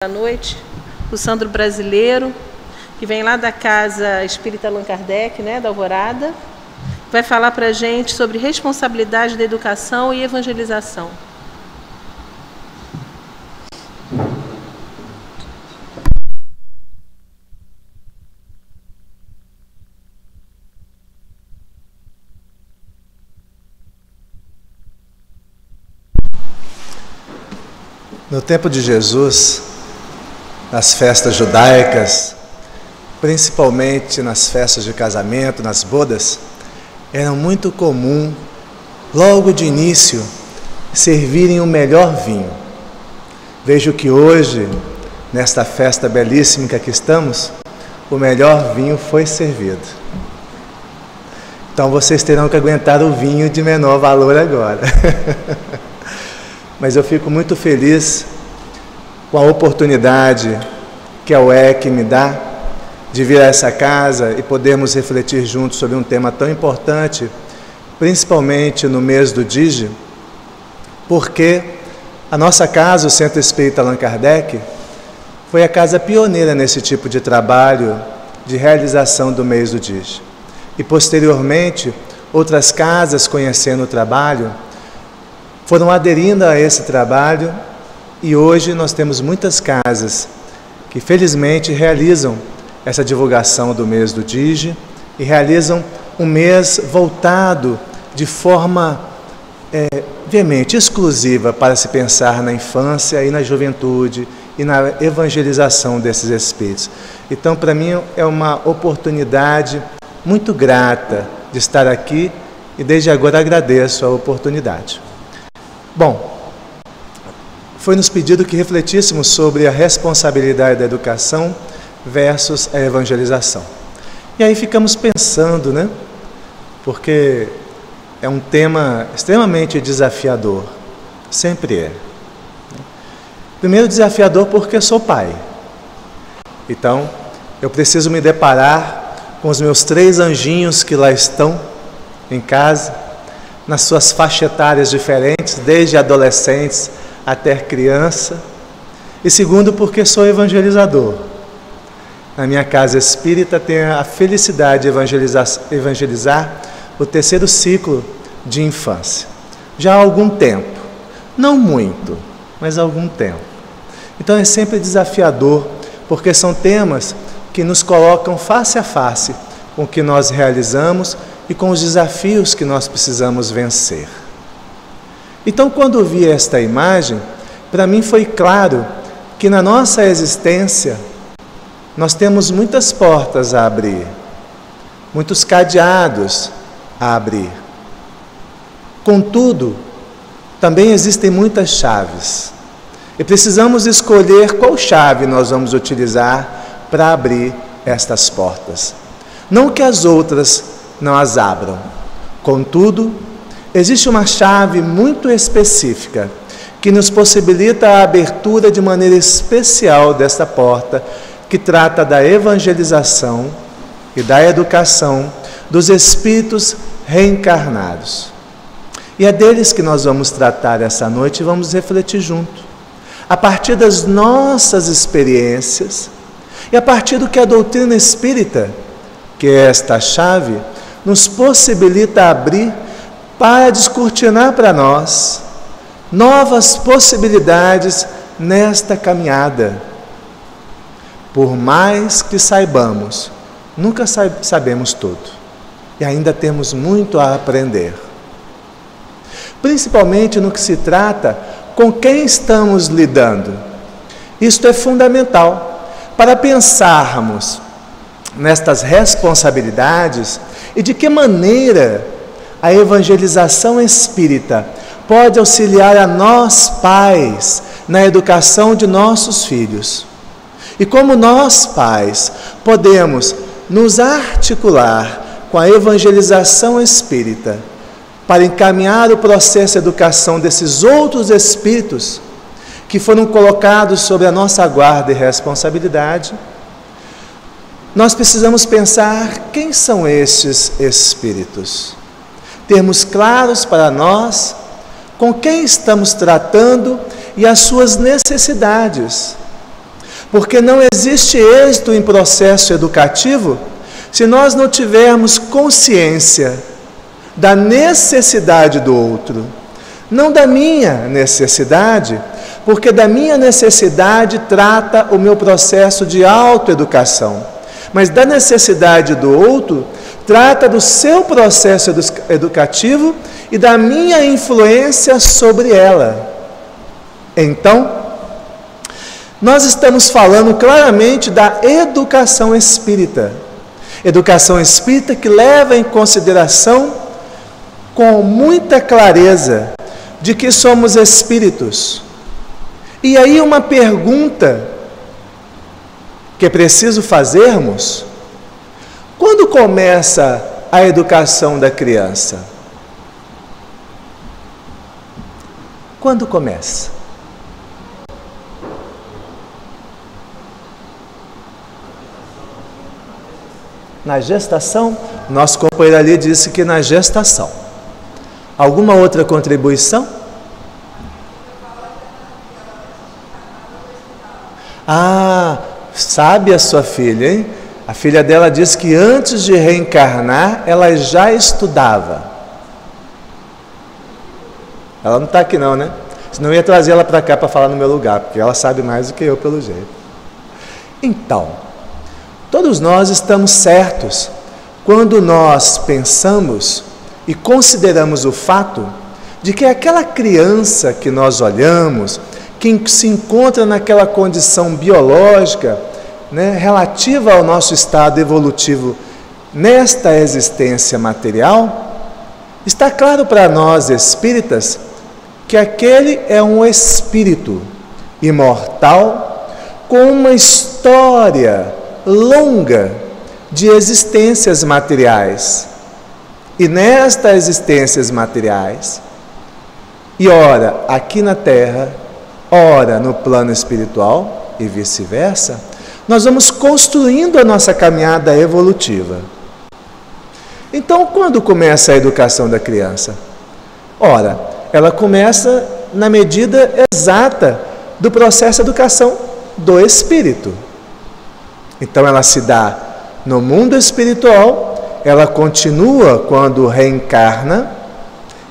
Da noite, o Sandro Brasileiro, que vem lá da Casa Espírita Allan Kardec, da Alvorada, vai falar para a gente sobre responsabilidade da educação e evangelização. No tempo de Jesus, nas festas judaicas, principalmente nas festas de casamento, nas bodas, era muito comum, logo de início, servirem o melhor vinho. Vejo que hoje, nesta festa belíssima que aqui estamos, o melhor vinho foi servido. Então vocês terão que aguentar o vinho de menor valor agora. Mas eu fico muito feliz com a oportunidade que a UEC me dá de vir a essa casa e podermos refletir juntos sobre um tema tão importante, principalmente no mês do DIGE, porque a nossa casa, o Centro Espírita Allan Kardec, foi a casa pioneira nesse tipo de trabalho de realização do mês do DIGE. E posteriormente, outras casas, conhecendo o trabalho, foram aderindo a esse trabalho e hoje nós temos muitas casas que felizmente realizam essa divulgação do mês do DIGE e realizam um mês voltado de forma veemente, exclusiva para se pensar na infância e na juventude e na evangelização desses espíritos. Então, para mim, é uma oportunidade muito grata de estar aqui e desde agora agradeço a oportunidade. Bom, foi nos pedido que refletíssemos sobre a responsabilidade da educação versus a evangelização. E aí ficamos pensando, porque é um tema extremamente desafiador, sempre é. Primeiro desafiador porque sou pai. Então, eu preciso me deparar com os meus 3 anjinhos que lá estão em casa, nas suas faixas etárias diferentes, desde adolescentes até criança. E segundo, porque sou evangelizador. Na minha casa espírita tenho a felicidade de evangelizar o 3º ciclo de infância. Já há algum tempo, não muito, mas há algum tempo. Então é sempre desafiador, porque são temas que nos colocam face a face com o que nós realizamos e com os desafios que nós precisamos vencer. Então, quando vi esta imagem, para mim foi claro que na nossa existência nós temos muitas portas a abrir, muitos cadeados a abrir. Contudo, também existem muitas chaves e precisamos escolher qual chave nós vamos utilizar para abrir estas portas. Não que as outras não as abram. Contudo, existe uma chave muito específica que nos possibilita a abertura de maneira especial desta porta, que trata da evangelização e da educação dos espíritos reencarnados. E é deles que nós vamos tratar essa noite e vamos refletir junto, a partir das nossas experiências e a partir do que a doutrina espírita, que é esta chave, nos possibilita abrir para descortinar para nós novas possibilidades nesta caminhada. Por mais que saibamos, nunca sabemos tudo e ainda temos muito a aprender. Principalmente no que se trata com quem estamos lidando. Isto é fundamental para pensarmos nestas responsabilidades e de que maneira a evangelização espírita pode auxiliar a nós pais na educação de nossos filhos. E como nós pais podemos nos articular com a evangelização espírita para encaminhar o processo de educação desses outros espíritos que foram colocados sob a nossa guarda e responsabilidade. Nós precisamos pensar quem são estes espíritos. Termos claros para nós com quem estamos tratando e as suas necessidades. Porque não existe êxito em processo educativo se nós não tivermos consciência da necessidade do outro. Não da minha necessidade, porque da minha necessidade trata o meu processo de autoeducação. Mas da necessidade do outro, trata do seu processo educativo e da minha influência sobre ela. Então, nós estamos falando claramente da educação espírita. Educação espírita que leva em consideração com muita clareza de que somos espíritos. E aí uma pergunta que é preciso fazermos: quando começa a educação da criança? Quando começa? Na gestação? Nosso companheiro ali disse que na gestação. Alguma outra contribuição? Ah, sabe a sua filha, hein? A filha dela disse que antes de reencarnar, ela já estudava. Ela não está aqui não, né? Senão eu ia trazer ela para cá para falar no meu lugar, porque ela sabe mais do que eu, pelo jeito. Então, todos nós estamos certos quando nós pensamos e consideramos o fato de que aquela criança que nós olhamos, que se encontra naquela condição biológica, né, relativa ao nosso estado evolutivo nesta existência material, está claro para nós espíritas que aquele é um espírito imortal com uma história longa de existências materiais. E nestas existências materiais, e ora aqui na Terra, ora no plano espiritual e vice-versa, nós vamos construindo a nossa caminhada evolutiva. Então, quando começa a educação da criança? Ora, ela começa na medida exata do processo de educação do espírito. Então, ela se dá no mundo espiritual, ela continua quando reencarna,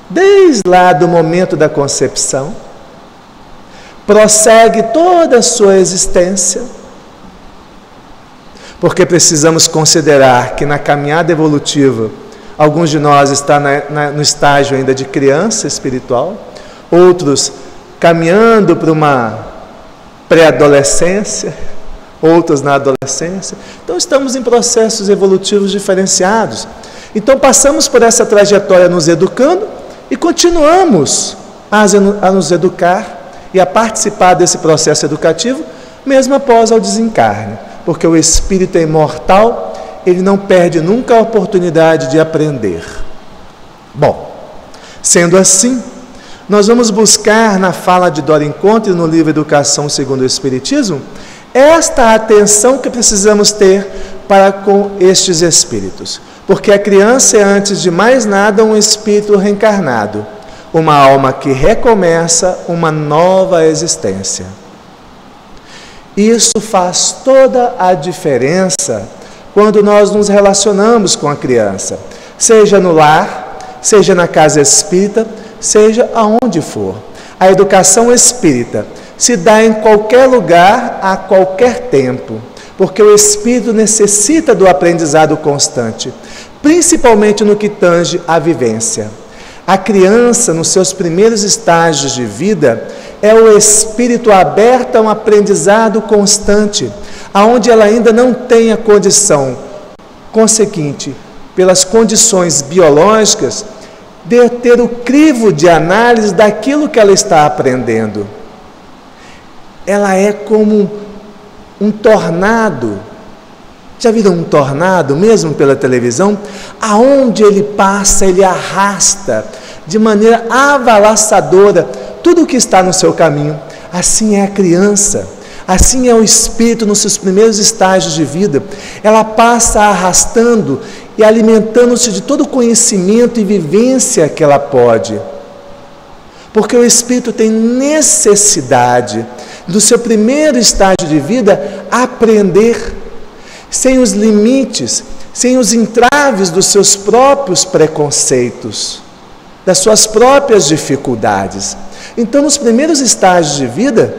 desde lá do momento da concepção, prossegue toda a sua existência, porque precisamos considerar que na caminhada evolutiva, alguns de nós estão no estágio ainda de criança espiritual, outros caminhando para uma pré-adolescência, outros na adolescência. Então estamos em processos evolutivos diferenciados. Então passamos por essa trajetória nos educando e continuamos a nos educar e a participar desse processo educativo, mesmo após o desencarne, porque o espírito é imortal, ele não perde nunca a oportunidade de aprender. Bom, sendo assim, nós vamos buscar na fala de Dora Encontre, no livro Educação segundo o Espiritismo, esta atenção que precisamos ter para com estes espíritos, porque a criança é, antes de mais nada, um espírito reencarnado, uma alma que recomeça uma nova existência. Isso faz toda a diferença quando nós nos relacionamos com a criança, seja no lar, seja na casa espírita, seja aonde for. A educação espírita se dá em qualquer lugar, a qualquer tempo, porque o espírito necessita do aprendizado constante, principalmente no que tange à vivência. A criança, nos seus primeiros estágios de vida, é o espírito aberto a um aprendizado constante, aonde ela ainda não tem a condição consequente, pelas condições biológicas, de ter o crivo de análise daquilo que ela está aprendendo. Ela é como um tornado. Já viram um tornado, mesmo pela televisão? Aonde ele passa, ele arrasta de maneira avalaçadora tudo o que está no seu caminho. Assim é a criança, assim é o espírito nos seus primeiros estágios de vida. Ela passa arrastando e alimentando-se de todo o conhecimento e vivência que ela pode. Porque o espírito tem necessidade do seu primeiro estágio de vida, aprender, sem os limites, sem os entraves dos seus próprios preconceitos, das suas próprias dificuldades. Então, nos primeiros estágios de vida,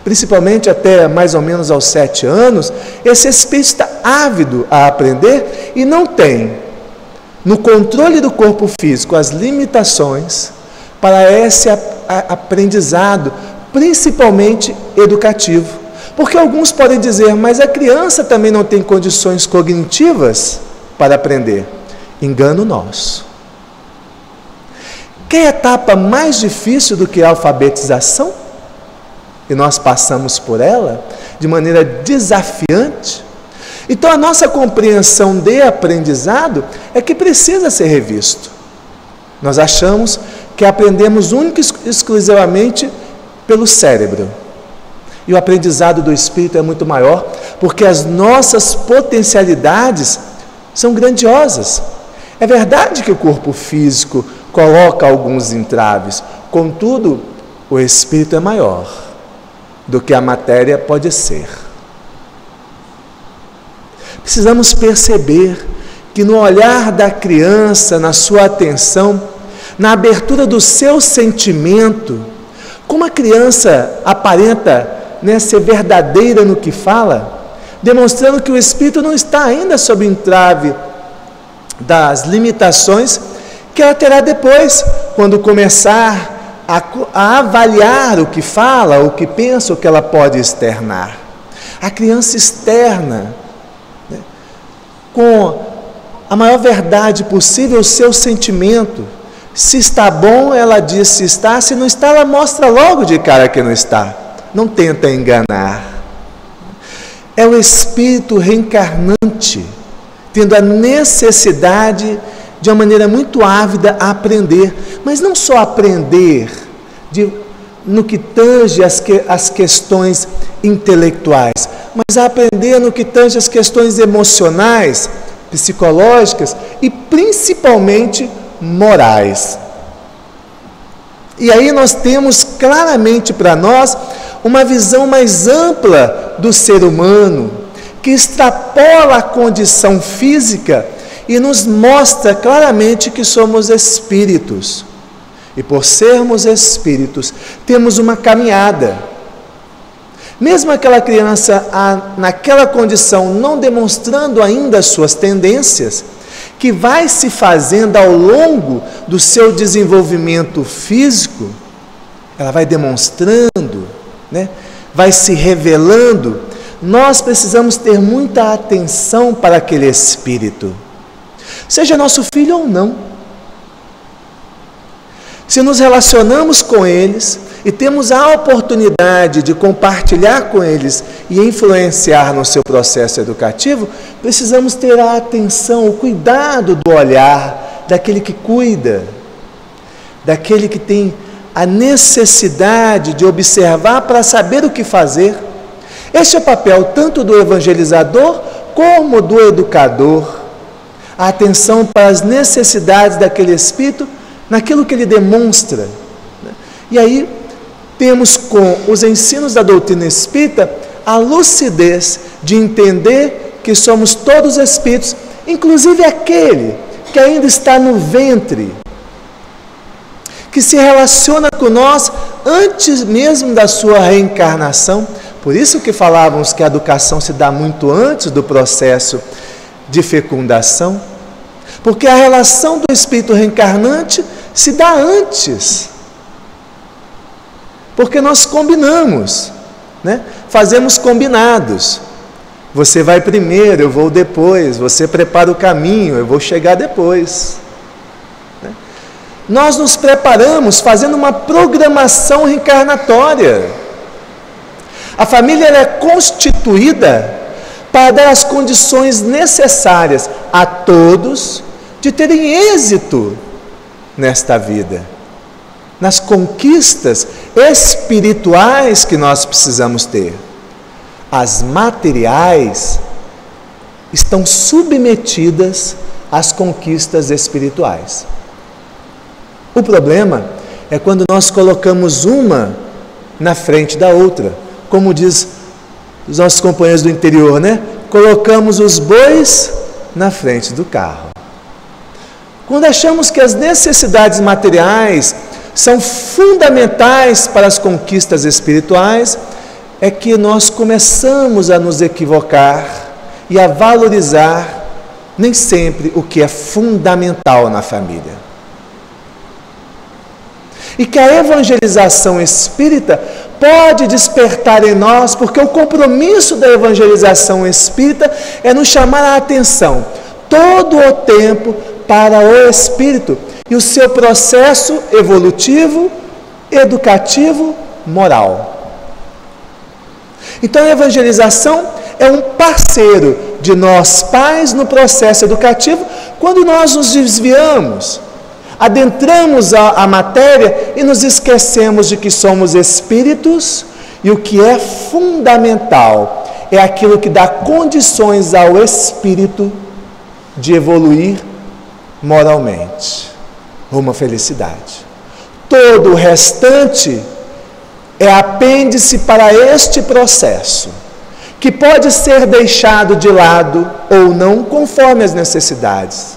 principalmente até mais ou menos aos 7 anos, esse espírito está ávido a aprender e não tem no controle do corpo físico as limitações para esse aprendizado, principalmente educativo. Porque alguns podem dizer, mas a criança também não tem condições cognitivas para aprender. Engano nosso. Quer etapa mais difícil do que a alfabetização? E nós passamos por ela de maneira desafiante. Então a nossa compreensão de aprendizado é que precisa ser revisto. Nós achamos que aprendemos única e exclusivamente pelo cérebro. E o aprendizado do espírito é muito maior, porque as nossas potencialidades são grandiosas. É verdade que o corpo físico coloca alguns entraves, contudo, o espírito é maior do que a matéria pode ser. Precisamos perceber que no olhar da criança, na sua atenção, na abertura do seu sentimento, como a criança aparenta ser verdadeira no que fala, demonstrando que o espírito não está ainda sob entrave das limitações que ela terá depois, quando começar a avaliar o que fala, o que pensa, o que ela pode externar. A criança externa, com a maior verdade possível, o seu sentimento. Se está bom, ela diz se está, se não está, ela mostra logo de cara que não está. Não tenta enganar. É o espírito reencarnante, tendo a necessidade de uma maneira muito ávida a aprender, mas não só aprender no que tange as questões intelectuais, mas a aprender no que tange as questões emocionais, psicológicas e principalmente morais. E aí nós temos claramente para nós uma visão mais ampla do ser humano, que extrapola a condição física e nos mostra claramente que somos espíritos. E por sermos espíritos, temos uma caminhada. Mesmo aquela criança naquela condição, não demonstrando ainda as suas tendências, que vai se fazendo ao longo do seu desenvolvimento físico, ela vai demonstrando, vai se revelando. Nós precisamos ter muita atenção para aquele espírito, seja nosso filho ou não. Se nos relacionamos com eles e temos a oportunidade de compartilhar com eles e influenciar no seu processo educativo, precisamos ter a atenção, o cuidado do olhar daquele que cuida, daquele que tem a necessidade de observar para saber o que fazer. Esse é o papel tanto do evangelizador como do educador. A atenção para as necessidades daquele espírito, naquilo que ele demonstra. E aí temos com os ensinos da doutrina espírita a lucidez de entender que somos todos espíritos, inclusive aquele que ainda está no ventre, que se relaciona com nós antes mesmo da sua reencarnação. Por isso que falávamos que a educação se dá muito antes do processo de fecundação, porque a relação do espírito reencarnante se dá antes, porque nós combinamos, fazemos combinados. Você vai primeiro, eu vou depois. Você prepara o caminho, eu vou chegar depois. Nós nos preparamos fazendo uma programação reencarnatória. A família é constituída para dar as condições necessárias a todos de terem êxito nesta vida, nas conquistas espirituais que nós precisamos ter. As materiais estão submetidas às conquistas espirituais. O problema é quando nós colocamos uma na frente da outra, como diz os nossos companheiros do interior, né? Colocamos os bois na frente do carro. Quando achamos que as necessidades materiais são fundamentais para as conquistas espirituais, é que nós começamos a nos equivocar e a valorizar nem sempre o que é fundamental na família. E que a evangelização espírita pode despertar em nós, porque o compromisso da evangelização espírita é nos chamar a atenção todo o tempo para o espírito e o seu processo evolutivo, educativo, moral. Então a evangelização é um parceiro de nós pais no processo educativo quando nós nos desviamos, adentramos a matéria e nos esquecemos de que somos espíritos e o que é fundamental é aquilo que dá condições ao espírito de evoluir moralmente, rumo à felicidade. Todo o restante é apêndice para este processo, que pode ser deixado de lado ou não, conforme as necessidades.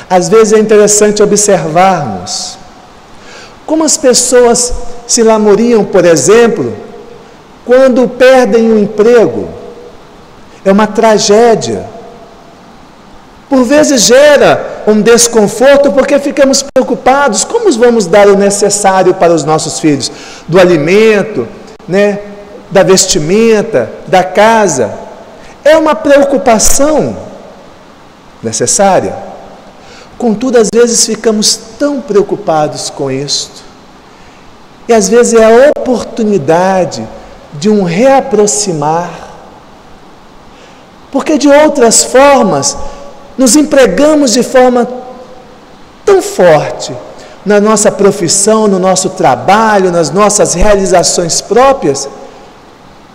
Às vezes é interessante observarmos como as pessoas se lamuriam, por exemplo, quando perdem o emprego. É uma tragédia. Por vezes gera um desconforto porque ficamos preocupados. Como vamos dar o necessário para os nossos filhos? Do alimento, né? Da vestimenta, da casa. É uma preocupação necessária. Contudo, às vezes ficamos tão preocupados com isto. E às vezes é a oportunidade de um reaproximar. Porque de outras formas, nos empregamos de forma tão forte na nossa profissão, no nosso trabalho, nas nossas realizações próprias,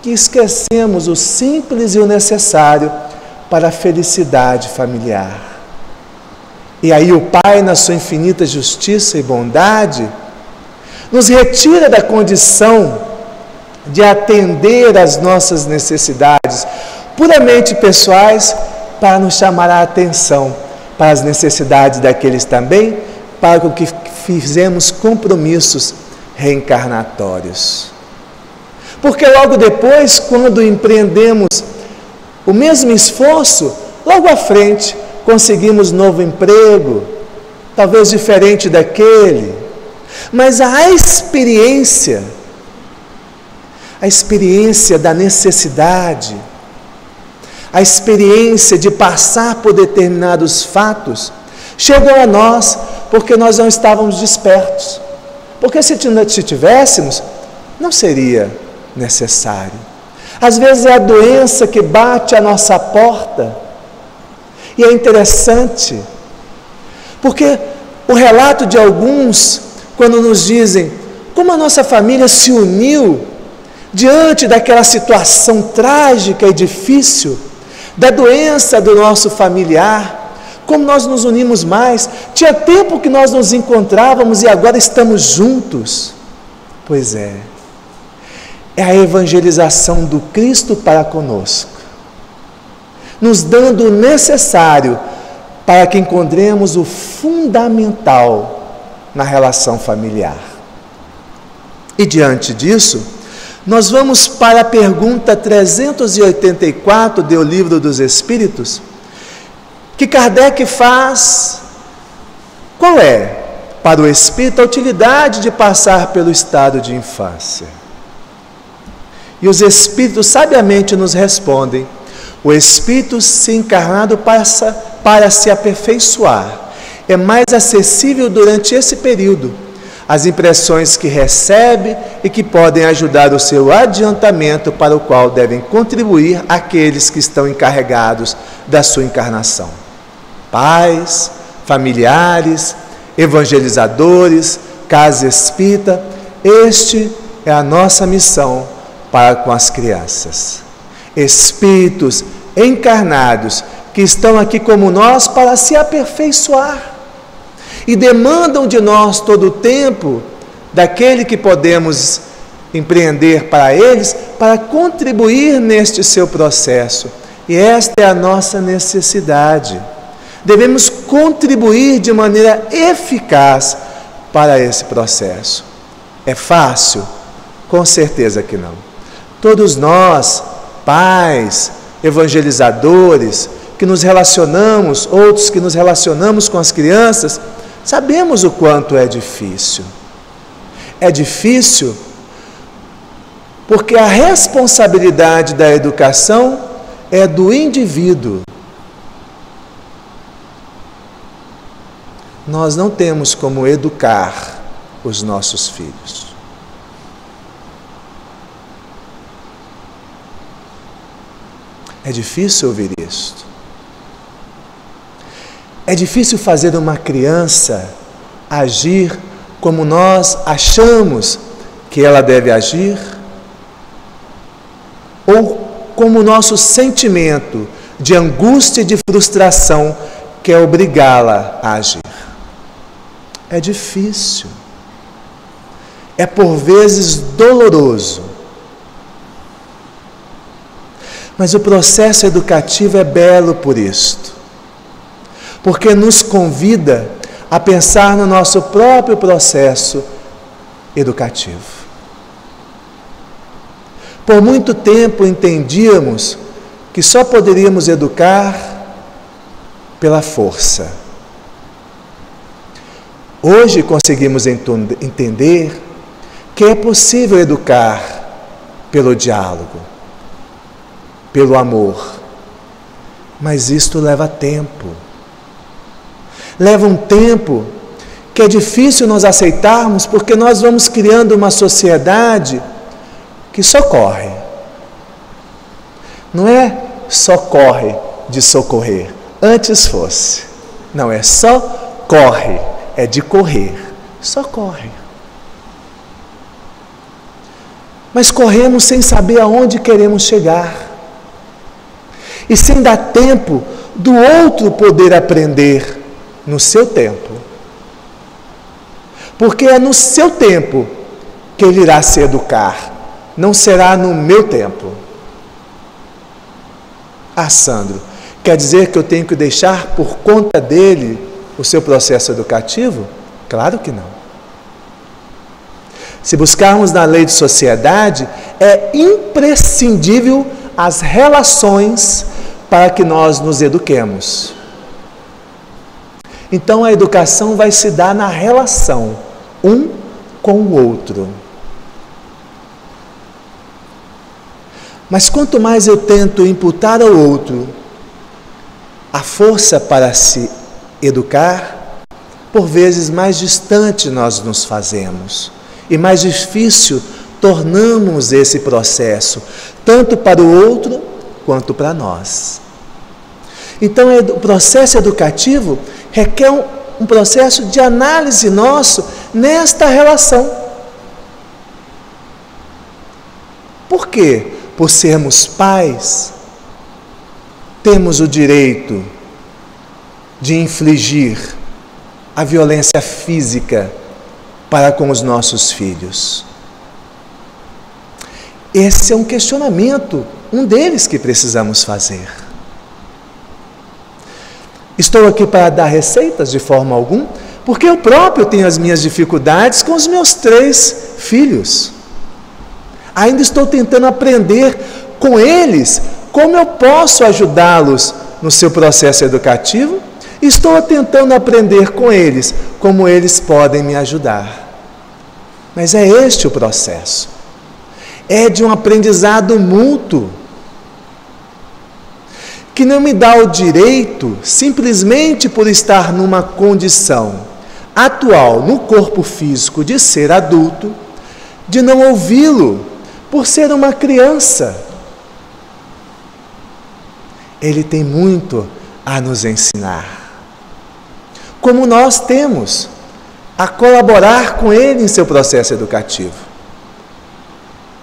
que esquecemos o simples e o necessário para a felicidade familiar. E aí o Pai, na sua infinita justiça e bondade, nos retira da condição de atender às nossas necessidades puramente pessoais, para nos chamar a atenção para as necessidades daqueles também, para o que fizemos compromissos reencarnatórios. Porque logo depois, quando empreendemos o mesmo esforço, logo à frente conseguimos novo emprego, talvez diferente daquele, mas a experiência da necessidade, a experiência de passar por determinados fatos, chegou a nós porque nós não estávamos despertos. Porque se tivéssemos, não seria necessário. Às vezes é a doença que bate à nossa porta. E é interessante, porque o relato de alguns, quando nos dizem como a nossa família se uniu diante daquela situação trágica e difícil, da doença do nosso familiar, como nós nos unimos mais. Tinha tempo que nós nos encontrávamos e agora estamos juntos. Pois é a evangelização do Cristo para conosco, nos dando o necessário para que encontremos o fundamental na relação familiar. E diante disso, nós vamos para a pergunta 384 do Livro dos Espíritos, que Kardec faz. Qual é, para o espírito, a utilidade de passar pelo estado de infância? E os espíritos sabiamente nos respondem: o espírito se encarnado passa para se aperfeiçoar. É mais acessível durante esse período as impressões que recebe e que podem ajudar o seu adiantamento, para o qual devem contribuir aqueles que estão encarregados da sua encarnação. Pais, familiares, evangelizadores, casa espírita, este é a nossa missão para com as crianças. Espíritos encarnados que estão aqui como nós para se aperfeiçoar e demandam de nós todo o tempo daquele que podemos empreender para eles, para contribuir neste seu processo. E esta é a nossa necessidade. Devemos contribuir de maneira eficaz para esse processo. É fácil? Com certeza que não. Todos nós, pais, evangelizadores, que nos relacionamos, outros que nos relacionamos com as crianças, sabemos o quanto é difícil. É difícil porque a responsabilidade da educação é do indivíduo. Nós não temos como educar os nossos filhos. É difícil ouvir isto. É difícil fazer uma criança agir como nós achamos que ela deve agir, ou como o nosso sentimento de angústia e de frustração quer obrigá-la a agir. É difícil. É por vezes doloroso. Mas o processo educativo é belo por isto, porque nos convida a pensar no nosso próprio processo educativo. Por muito tempo entendíamos que só poderíamos educar pela força. Hoje conseguimos entender que é possível educar pelo diálogo, pelo amor, mas isto leva tempo. Leva um tempo que é difícil nós aceitarmos, porque nós vamos criando uma sociedade que socorre. Não é socorre de socorrer, antes fosse. Não, é só corre, é de correr, socorre. Mas corremos sem saber aonde queremos chegar. E sem dar tempo do outro poder aprender no seu tempo. Porque é no seu tempo que ele irá se educar, não será no meu tempo. Ah, Sandro, quer dizer que eu tenho que deixar por conta dele o seu processo educativo? Claro que não. Se buscarmos na lei de sociedade, é imprescindível as relações para que nós nos eduquemos. Então a educação vai se dar na relação, um com o outro. Mas quanto mais eu tento imputar ao outro a força para se educar, por vezes mais distante nós nos fazemos. E mais difícil tornamos esse processo, tanto para o outro quanto para nós. Então, o processo educativo requer um processo de análise nosso nesta relação. Por quê? Por sermos pais, temos o direito de infligir a violência física para com os nossos filhos. Esse é um questionamento, um deles que precisamos fazer. Estou aqui para dar receitas de forma alguma, porque eu próprio tenho as minhas dificuldades com os meus 3 filhos. Ainda estou tentando aprender com eles como eu posso ajudá-los no seu processo educativo. Estou tentando aprender com eles como eles podem me ajudar. Mas é este o processo. É de um aprendizado mútuo, que não me dá o direito, simplesmente por estar numa condição atual no corpo físico de ser adulto, de não ouvi-lo por ser uma criança. Ele tem muito a nos ensinar. Como nós temos a colaborar com ele em seu processo educativo.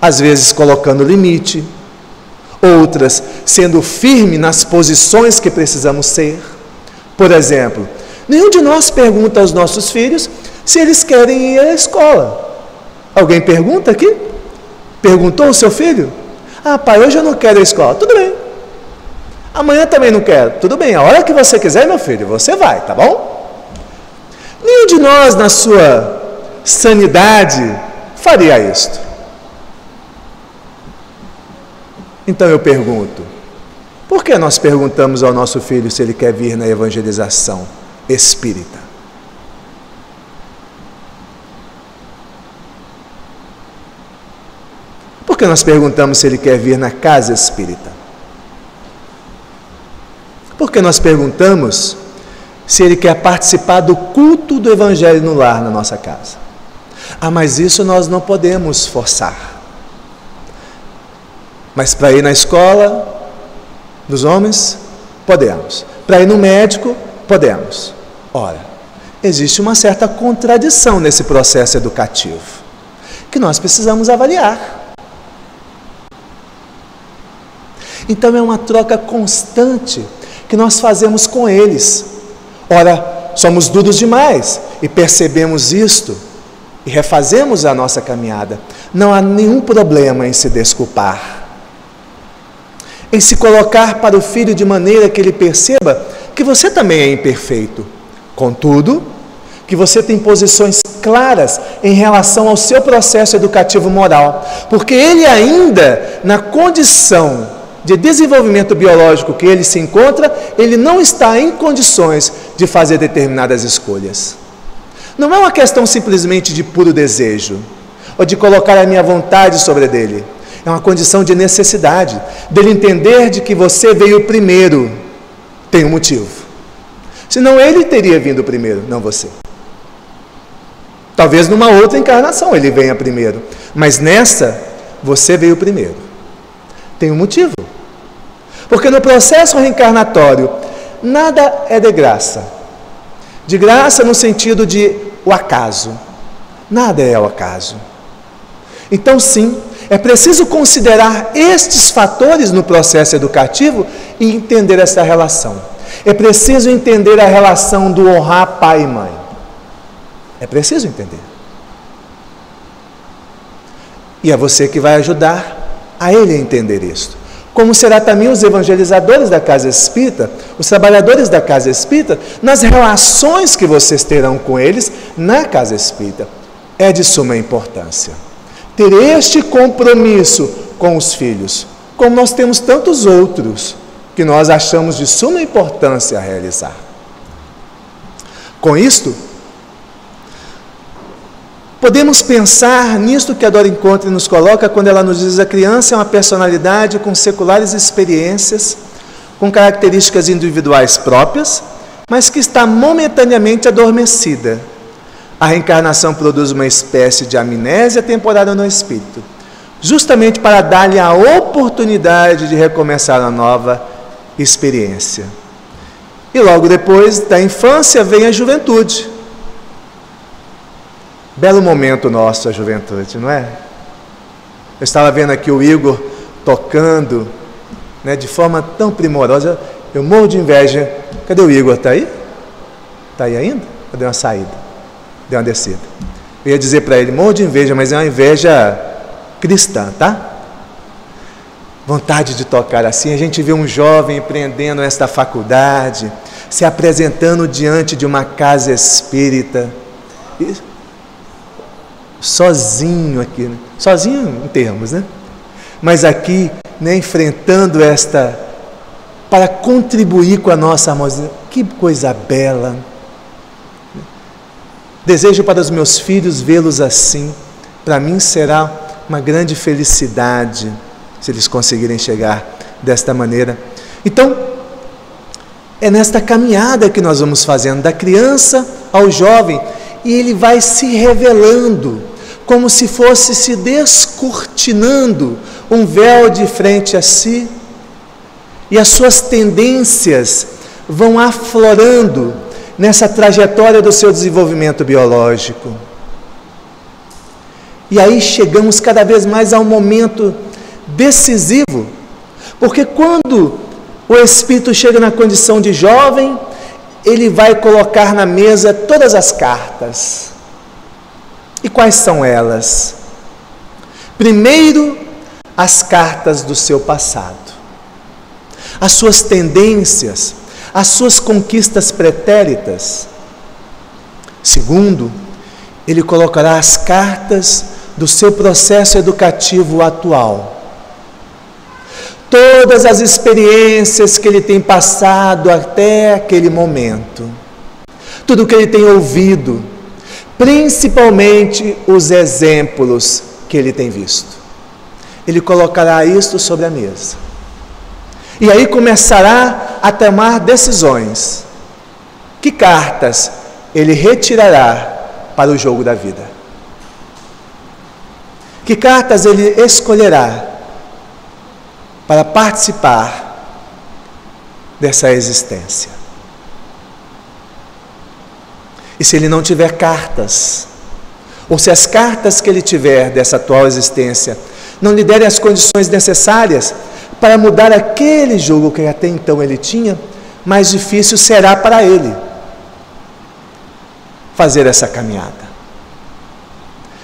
Às vezes colocando limite, outras sendo firme nas posições que precisamos ser. Por exemplo, nenhum de nós pergunta aos nossos filhos se eles querem ir à escola. Alguém pergunta aqui? Perguntou o seu filho? Ah, pai, hoje eu não quero ir à escola. Tudo bem. Amanhã também não quero. Tudo bem, a hora que você quiser, meu filho, você vai, tá bom? Nenhum de nós, na sua sanidade, faria isto. Então eu pergunto, por que nós perguntamos ao nosso filho se ele quer vir na evangelização espírita? Por que nós perguntamos se ele quer vir na casa espírita? Por que nós perguntamos se ele quer participar do culto do Evangelho no lar, na nossa casa? Ah, mas isso nós não podemos forçar. Mas para ir na escola dos homens, podemos. Para ir no médico, podemos. Ora, existe uma certa contradição nesse processo educativo, que nós precisamos avaliar. Então é uma troca constante que nós fazemos com eles. Ora, somos duros demais e percebemos isto e refazemos a nossa caminhada. Não há nenhum problema em se desculpar, em se colocar para o filho de maneira que ele perceba que você também é imperfeito. Contudo, que você tem posições claras em relação ao seu processo educativo moral, porque ele ainda, na condição de desenvolvimento biológico que ele se encontra, ele não está em condições de fazer determinadas escolhas. Não é uma questão simplesmente de puro desejo, ou de colocar a minha vontade sobre dele. É uma condição de necessidade, dele entender de que você veio primeiro. Tem um motivo. Senão ele teria vindo primeiro, não você. Talvez numa outra encarnação ele venha primeiro, mas nessa, você veio primeiro. Tem um motivo. Porque no processo reencarnatório, nada é de graça. De graça no sentido de o acaso. Nada é o acaso. Então sim, é preciso considerar estes fatores no processo educativo e entender essa relação. É preciso entender a relação do honrar pai e mãe. É preciso entender. E é você que vai ajudar a ele a entender isso. Como será também os evangelizadores da casa espírita, os trabalhadores da casa espírita, nas relações que vocês terão com eles na casa espírita. É de suma importância ter este compromisso com os filhos, como nós temos tantos outros que nós achamos de suma importância a realizar. Com isto, podemos pensar nisto que a Dora Encontre nos coloca quando ela nos diz: a criança é uma personalidade com seculares experiências, com características individuais próprias, mas que está momentaneamente adormecida. A reencarnação produz uma espécie de amnésia temporária no espírito, justamente para dar-lhe a oportunidade de recomeçar uma nova experiência. E logo depois da infância vem a juventude. Belo momento nosso, a juventude, não é? Eu estava vendo aqui o Igor tocando, né, de forma tão primorosa. Eu morro de inveja. Cadê o Igor? Está aí? Está aí ainda? Ou deu uma saída? Deu uma descida. Eu ia dizer para ele, morro de inveja, mas é uma inveja cristã, tá? Vontade de tocar assim. A gente vê um jovem empreendendo esta faculdade, se apresentando diante de uma casa espírita, sozinho aqui, né? Sozinho em termos, né? Mas aqui, né, enfrentando esta, para contribuir com a nossa harmonia. Que coisa bela! Desejo para os meus filhos vê-los assim. Para mim será uma grande felicidade se eles conseguirem chegar desta maneira. Então, é nesta caminhada que nós vamos fazendo, da criança ao jovem, e ele vai se revelando, como se fosse se descortinando um véu de frente a si, e as suas tendências vão aflorando nessa trajetória do seu desenvolvimento biológico. E aí chegamos cada vez mais a um momento decisivo, porque quando o espírito chega na condição de jovem, ele vai colocar na mesa todas as cartas. E quais são elas? Primeiro, as cartas do seu passado, as suas tendências, as suas conquistas pretéritas. Segundo, ele colocará as cartas do seu processo educativo atual. Todas as experiências que ele tem passado até aquele momento, tudo que ele tem ouvido, principalmente os exemplos que ele tem visto. Ele colocará isto sobre a mesa. E aí começará a tomar decisões. Que cartas ele retirará para o jogo da vida? Que cartas ele escolherá para participar dessa existência? E se ele não tiver cartas, ou se as cartas que ele tiver dessa atual existência não lhe derem as condições necessárias para mudar aquele jogo que até então ele tinha, mais difícil será para ele fazer essa caminhada.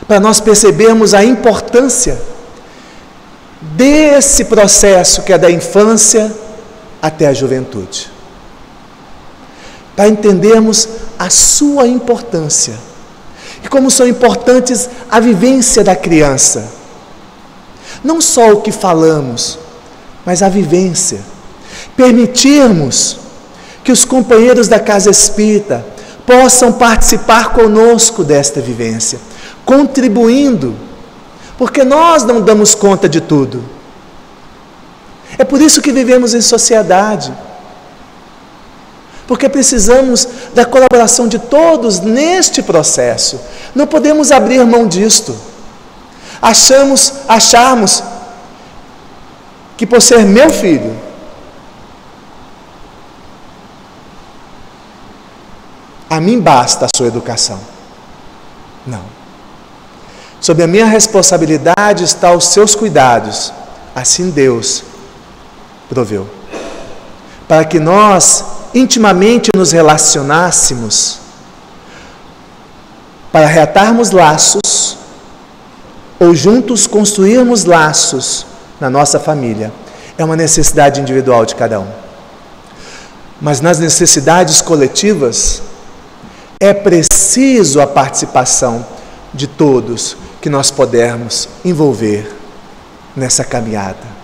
Para nós percebermos a importância desse processo que é da infância até a juventude. Para entendermos a sua importância e como são importantes a vivência da criança. Não só o que falamos, mas a vivência. Permitirmos que os companheiros da casa espírita possam participar conosco desta vivência, contribuindo, porque nós não damos conta de tudo. É por isso que vivemos em sociedade, porque precisamos da colaboração de todos neste processo. Não podemos abrir mão disto. Acharmos que por ser meu filho, a mim basta a sua educação. Não. Sob a minha responsabilidade está os seus cuidados. Assim Deus proveu. Para que nós intimamente nos relacionássemos, para reatarmos laços, ou juntos construirmos laços na nossa família. É uma necessidade individual de cada um. Mas nas necessidades coletivas, é preciso a participação de todos que nós pudermos envolver nessa caminhada.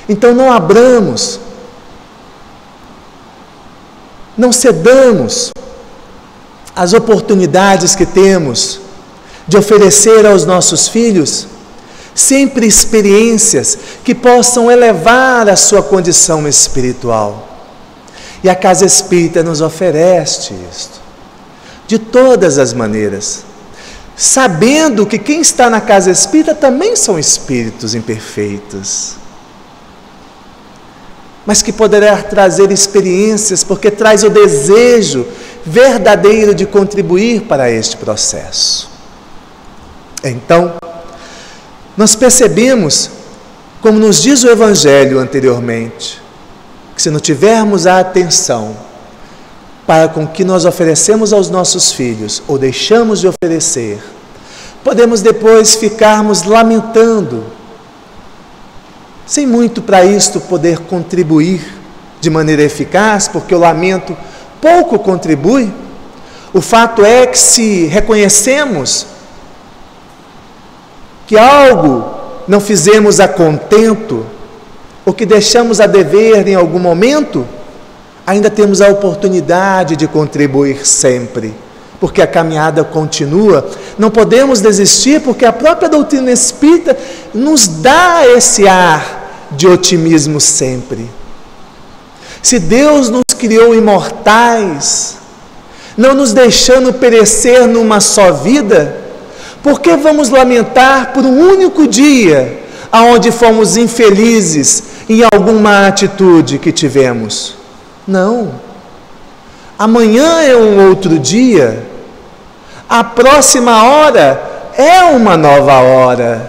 Então não abramos, não cedamos às oportunidades que temos de oferecer aos nossos filhos sempre experiências que possam elevar a sua condição espiritual. E a casa espírita nos oferece isto, de todas as maneiras, sabendo que quem está na casa espírita também são espíritos imperfeitos, mas que poderá trazer experiências, porque traz o desejo verdadeiro de contribuir para este processo. Então, nós percebemos, como nos diz o Evangelho anteriormente, que se não tivermos a atenção para com o que nós oferecemos aos nossos filhos, ou deixamos de oferecer, podemos depois ficarmos lamentando, sem muito para isto poder contribuir de maneira eficaz, porque o lamento pouco contribui. O fato é que se reconhecemos que algo não fizemos a contento, ou que deixamos a dever em algum momento, ainda temos a oportunidade de contribuir sempre, porque a caminhada continua. Não podemos desistir, porque a própria doutrina espírita nos dá esse ar de otimismo sempre. Se Deus nos criou imortais, não nos deixando perecer numa só vida, por que vamos lamentar por um único dia, aonde fomos infelizes em alguma atitude que tivemos? Não. Amanhã é um outro dia. A próxima hora é uma nova hora.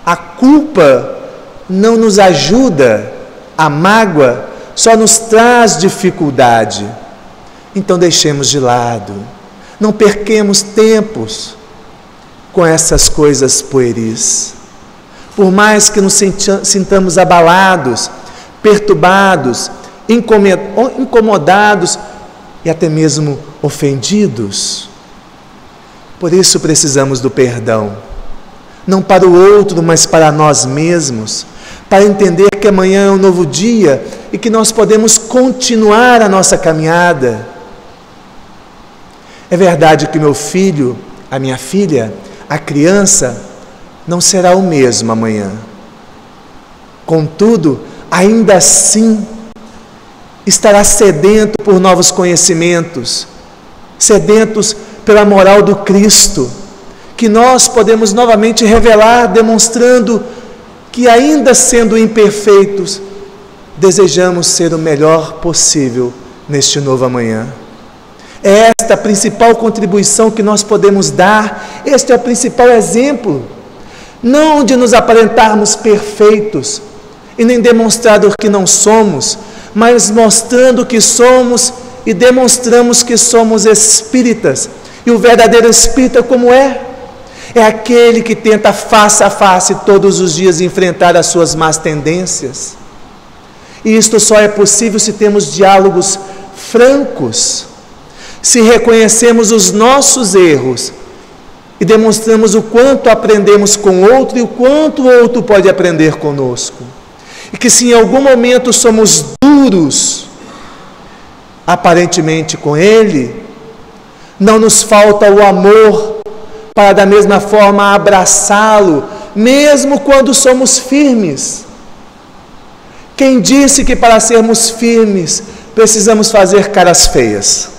A culpa não nos ajuda, a mágoa só nos traz dificuldade. Então deixemos de lado, não perquemos tempos com essas coisas pueris. Por mais que nos sintamos abalados, perturbados, incomodados e até mesmo ofendidos. Por isso precisamos do perdão, não para o outro, mas para nós mesmos, para entender que amanhã é um novo dia e que nós podemos continuar a nossa caminhada. É verdade que meu filho, a minha filha, a criança, não será o mesmo amanhã. Contudo, ainda assim, estará sedento por novos conhecimentos, sedentos pela moral do Cristo, que nós podemos novamente revelar, demonstrando que, ainda sendo imperfeitos, desejamos ser o melhor possível neste novo amanhã. É esta a principal contribuição que nós podemos dar, este é o principal exemplo, não de nos aparentarmos perfeitos e nem demonstrando que não somos, mas mostrando que somos e demonstramos que somos espíritas. E o verdadeiro espírita como é? É aquele que tenta face a face todos os dias enfrentar as suas más tendências. E isto só é possível se temos diálogos francos, se reconhecemos os nossos erros e demonstramos o quanto aprendemos com o outro e o quanto o outro pode aprender conosco. E que se em algum momento somos duros, aparentemente com ele, não nos falta o amor para da mesma forma abraçá-lo, mesmo quando somos firmes. Quem disse que para sermos firmes precisamos fazer caras feias?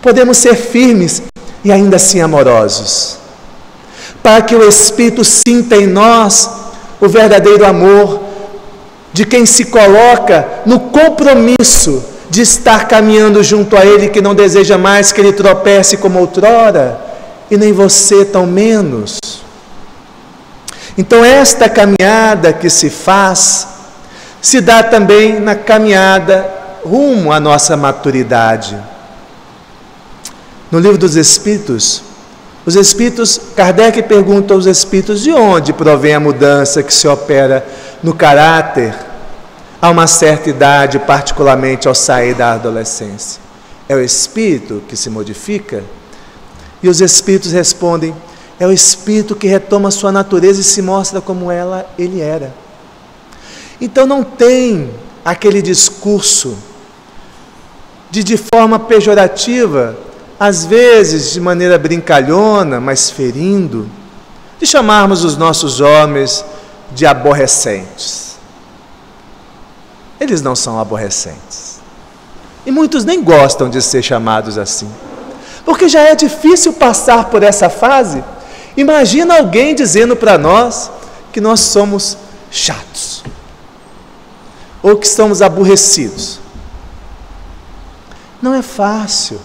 Podemos ser firmes e ainda assim amorosos, para que o Espírito sinta em nós o verdadeiro amor de quem se coloca no compromisso de estar caminhando junto a Ele, que não deseja mais que Ele tropece como outrora, e nem você tão menos. Então esta caminhada que se faz, se dá também na caminhada rumo à nossa maturidade. No livro dos Espíritos, os Espíritos, Kardec pergunta aos Espíritos de onde provém a mudança que se opera no caráter a uma certa idade, particularmente ao sair da adolescência. É o espírito que se modifica? E os Espíritos respondem, é o espírito que retoma sua natureza e se mostra como ele era. Então não tem aquele discurso de forma pejorativa, às vezes de maneira brincalhona, mas ferindo, de chamarmos os nossos homens de aborrecentes. Eles não são aborrecentes. E muitos nem gostam de ser chamados assim, porque já é difícil passar por essa fase. Imagina alguém dizendo para nós que nós somos chatos, ou que estamos aborrecidos. Não é fácil.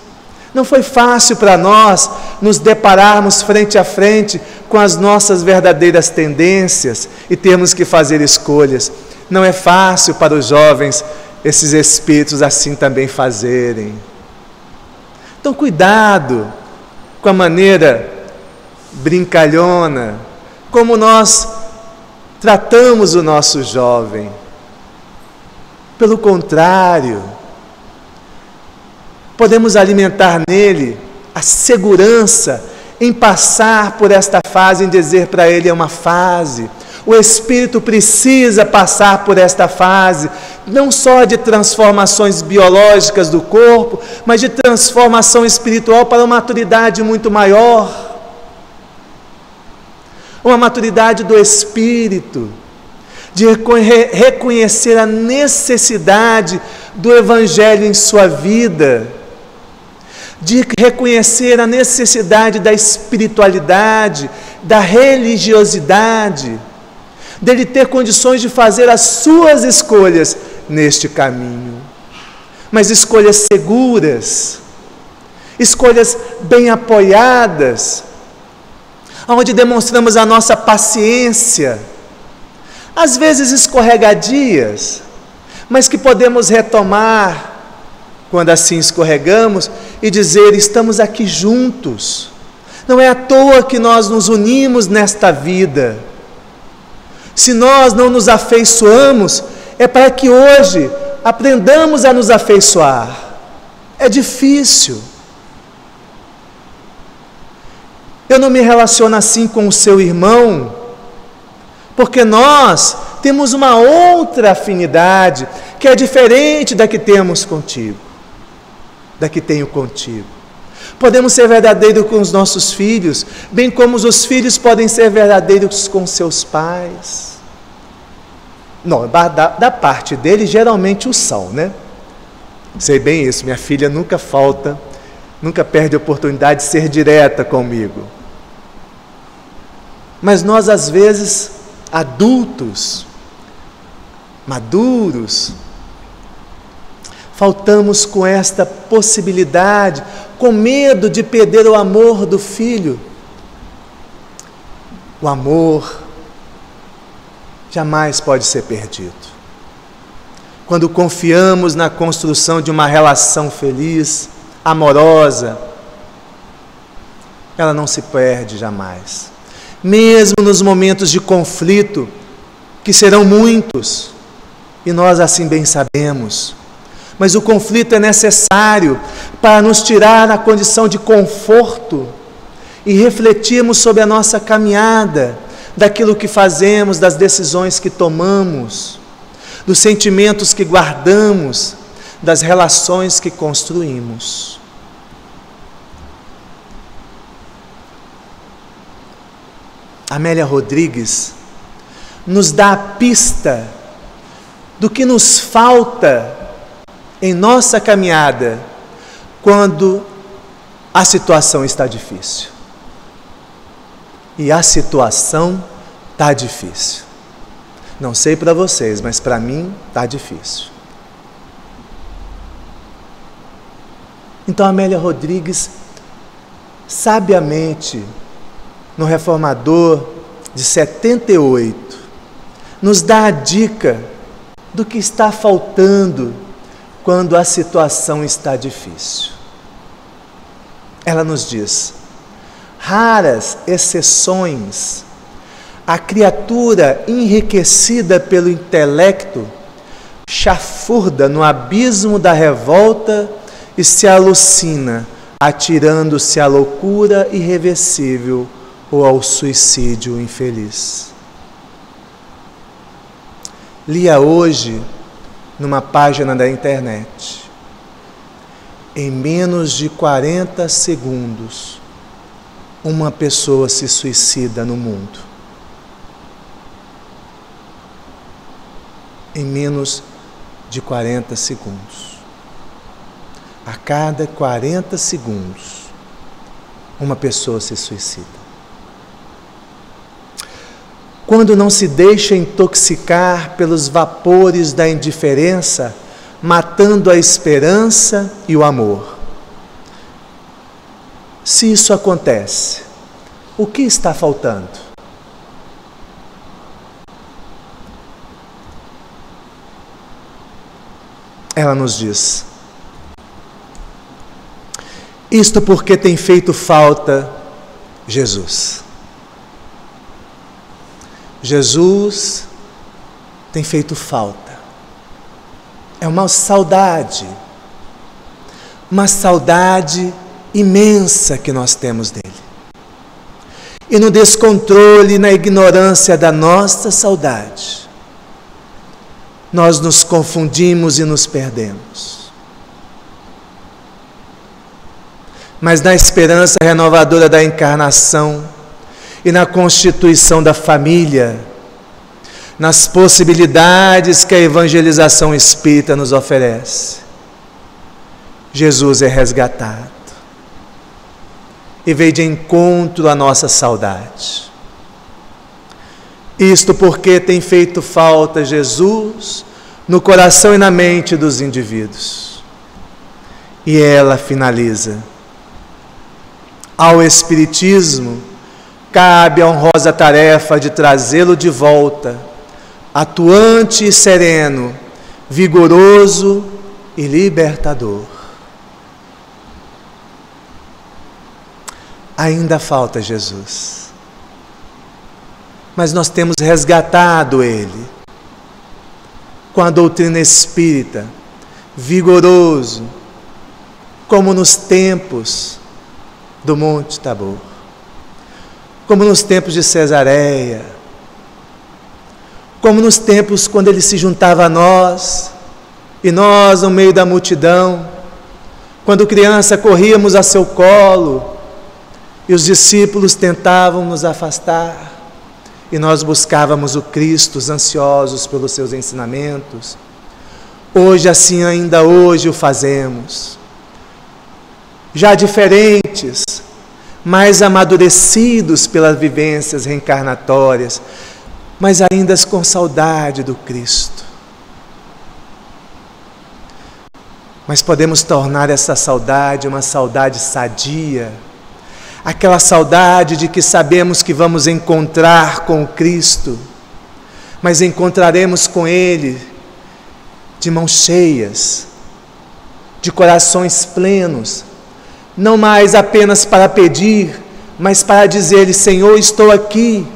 Não foi fácil para nós nos depararmos frente a frente com as nossas verdadeiras tendências e termos que fazer escolhas. Não é fácil para os jovens, esses espíritos assim também fazerem. Então cuidado com a maneira brincalhona, como nós tratamos o nosso jovem. Pelo contrário, podemos alimentar nele a segurança em passar por esta fase, em dizer para ele é uma fase. O espírito precisa passar por esta fase, não só de transformações biológicas do corpo, mas de transformação espiritual para uma maturidade muito maior. Uma maturidade do espírito, de reconhecer a necessidade do Evangelho em sua vida, de reconhecer a necessidade da espiritualidade, da religiosidade, dele ter condições de fazer as suas escolhas neste caminho, mas escolhas seguras, escolhas bem apoiadas, onde demonstramos a nossa paciência, às vezes escorregadias, mas que podemos retomar quando assim escorregamos e dizer, estamos aqui juntos. Não é à toa que nós nos unimos nesta vida. Se nós não nos afeiçoamos, é para que hoje aprendamos a nos afeiçoar. É difícil. Eu não me relaciono assim com o seu irmão, porque nós temos uma outra afinidade, que é diferente da que temos contigo, da que tenho contigo. Podemos ser verdadeiros com os nossos filhos, bem como os filhos podem ser verdadeiros com seus pais. Não, da parte deles, geralmente o são, né? Sei bem isso, minha filha nunca falta, nunca perde a oportunidade de ser direta comigo. Mas nós, às vezes, adultos, maduros, faltamos com esta possibilidade, com medo de perder o amor do filho. O amor jamais pode ser perdido. Quando confiamos na construção de uma relação feliz, amorosa, ela não se perde jamais. Mesmo nos momentos de conflito, que serão muitos, e nós assim bem sabemos, mas o conflito é necessário para nos tirar da condição de conforto e refletirmos sobre a nossa caminhada, daquilo que fazemos, das decisões que tomamos, dos sentimentos que guardamos, das relações que construímos. Amélia Rodrigues nos dá a pista do que nos falta em nossa caminhada quando a situação está difícil. E a situação está difícil. Não sei para vocês, mas para mim está difícil. Então Amélia Rodrigues, sabiamente, no Reformador de 78, nos dá a dica do que está faltando quando a situação está difícil. Ela nos diz: raras exceções, a criatura enriquecida pelo intelecto chafurda no abismo da revolta e se alucina, atirando-se à loucura irreversível ou ao suicídio infeliz. Lia hoje numa página da internet: em menos de 40 segundos, uma pessoa se suicida no mundo. Em menos de 40 segundos. A cada 40 segundos, uma pessoa se suicida. Quando não se deixa intoxicar pelos vapores da indiferença, matando a esperança e o amor. Se isso acontece, o que está faltando? Ela nos diz: isto porque tem feito falta Jesus. Jesus tem feito falta. É uma saudade imensa que nós temos dele. E no descontrole, na ignorância da nossa saudade, nós nos confundimos e nos perdemos. Mas na esperança renovadora da encarnação e na constituição da família, nas possibilidades que a evangelização espírita nos oferece, Jesus é resgatado e veio de encontro à nossa saudade. Isto porque tem feito falta Jesus no coração e na mente dos indivíduos. E ela finaliza: ao Espiritismo cabe a honrosa tarefa de trazê-lo de volta, atuante e sereno, vigoroso e libertador. Ainda falta Jesus. mas nós temos resgatado ele com a doutrina espírita, vigoroso, como nos tempos do Monte Tabor, como nos tempos de Cesareia, como nos tempos quando ele se juntava a nós, e nós no meio da multidão, quando criança corríamos a seu colo, e os discípulos tentavam nos afastar, e nós buscávamos o Cristo, ansiosos pelos seus ensinamentos. Hoje, assim, ainda hoje o fazemos, já diferentes, mais amadurecidos pelas vivências reencarnatórias, mas ainda com saudade do Cristo. Mas podemos tornar essa saudade uma saudade sadia, aquela saudade de que sabemos que vamos encontrar com o Cristo, mas encontraremos com Ele de mãos cheias, de corações plenos, não mais apenas para pedir, mas para dizer-lhe: Senhor, estou aqui,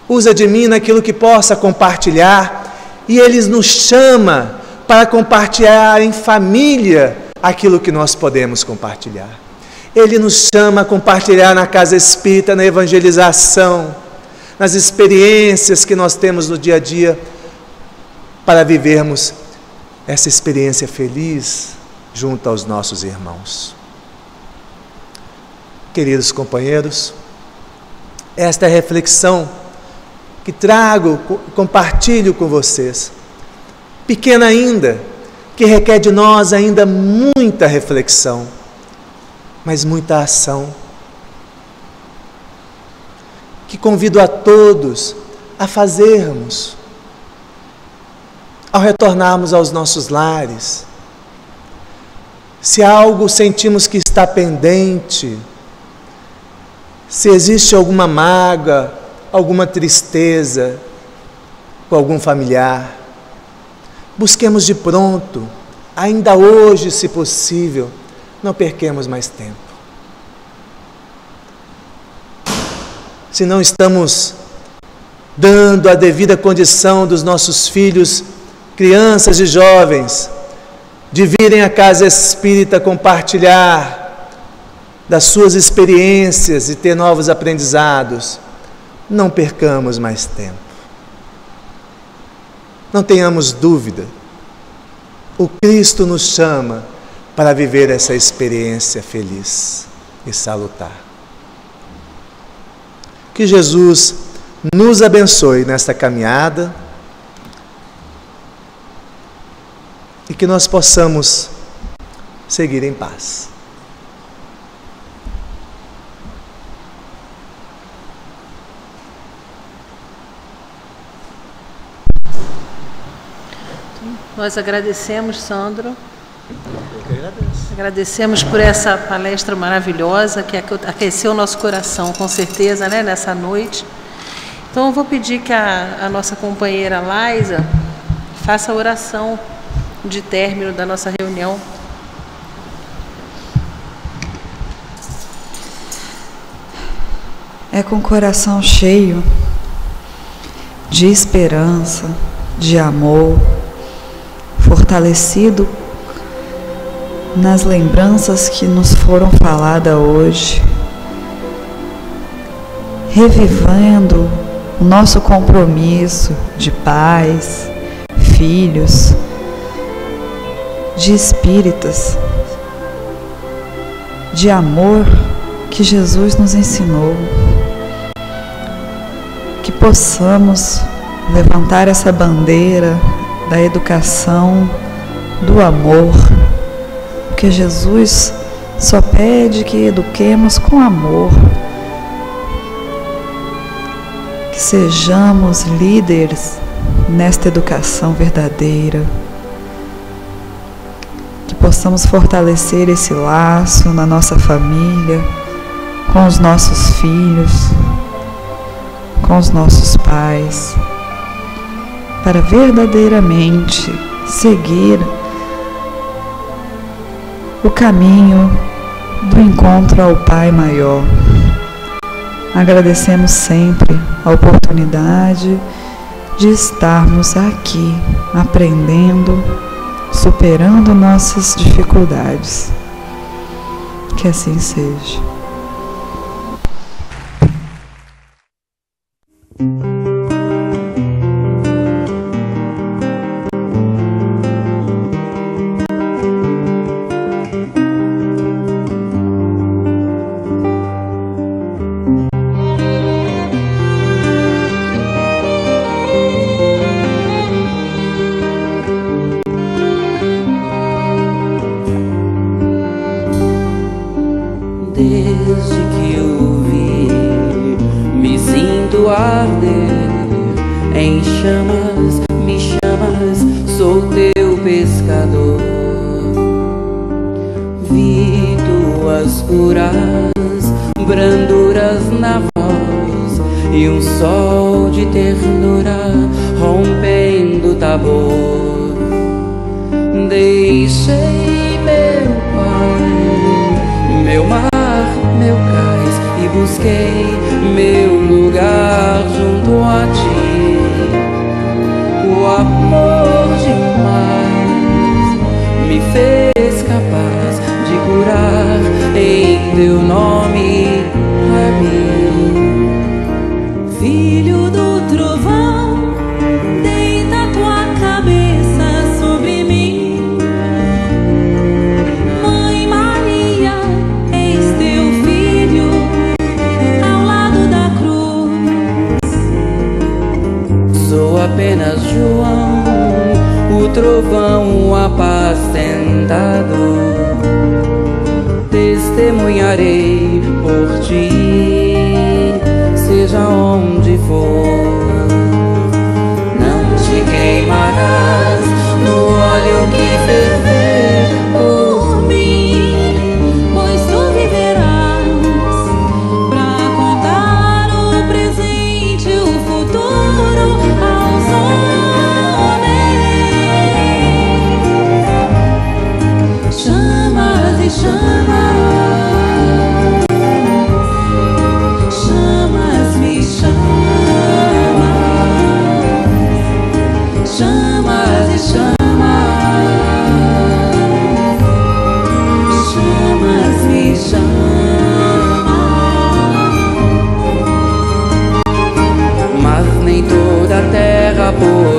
usa de mim naquilo que possa compartilhar. E Ele nos chama para compartilhar em família aquilo que nós podemos compartilhar. Ele nos chama a compartilhar na casa espírita, na evangelização, nas experiências que nós temos no dia a dia, para vivermos essa experiência feliz junto aos nossos irmãos. Queridos companheiros, esta é a reflexão que trago, compartilho com vocês, pequena ainda, que requer de nós ainda muita reflexão, mas muita ação, que convido a todos a fazermos, ao retornarmos aos nossos lares. Se algo sentimos que está pendente, se existe alguma mágoa, alguma tristeza com algum familiar, busquemos de pronto, ainda hoje, se possível, não perquemos mais tempo. Se não estamos dando a devida condição dos nossos filhos, crianças e jovens, de virem à casa espírita compartilhar das suas experiências e ter novos aprendizados, não percamos mais tempo. Não tenhamos dúvida, o Cristo nos chama para viver essa experiência feliz e salutar. Que Jesus nos abençoe nesta caminhada e que nós possamos seguir em paz. Nós agradecemos, Sandro. Agradecemos por essa palestra maravilhosa que aqueceu o nosso coração, com certeza, né, nessa noite. Então eu vou pedir que a nossa companheira Laisa faça a oração de término da nossa reunião. É com o coração cheio de esperança, de amor, fortalecido nas lembranças que nos foram faladas hoje, revivendo o nosso compromisso de pais, filhos, de espíritas, de amor que Jesus nos ensinou, que possamos levantar essa bandeira da educação, do amor, porque Jesus só pede que eduquemos com amor, que sejamos líderes nesta educação verdadeira, que possamos fortalecer esse laço na nossa família, com os nossos filhos, com os nossos pais, para verdadeiramente seguir o caminho do encontro ao Pai maior, agradecemos sempre a oportunidade de estarmos aqui aprendendo, superando nossas dificuldades. Que assim seja. Desde que o vi, me sinto arder em chamas, me chamas, sou teu pescador. Vi tuas puras branduras na voz e um sol de ternura rompendo Tabor. Deixei meu pai, meu mar, meu cais, e busquei meu lugar junto a ti. O amor demais me fez capaz de curar em teu nome, Rabi. Filho do trovão, deita tua cabeça sobre mim. Mãe Maria, eis teu filho ao lado da cruz. Sou apenas João, o trovão apacentado. Testemunharei por ti, seja onde for. Não te queimarás no óleo que ferver por mim, pois tu viverás pra contar o presente e o futuro aos homens. Chamas e chamas, por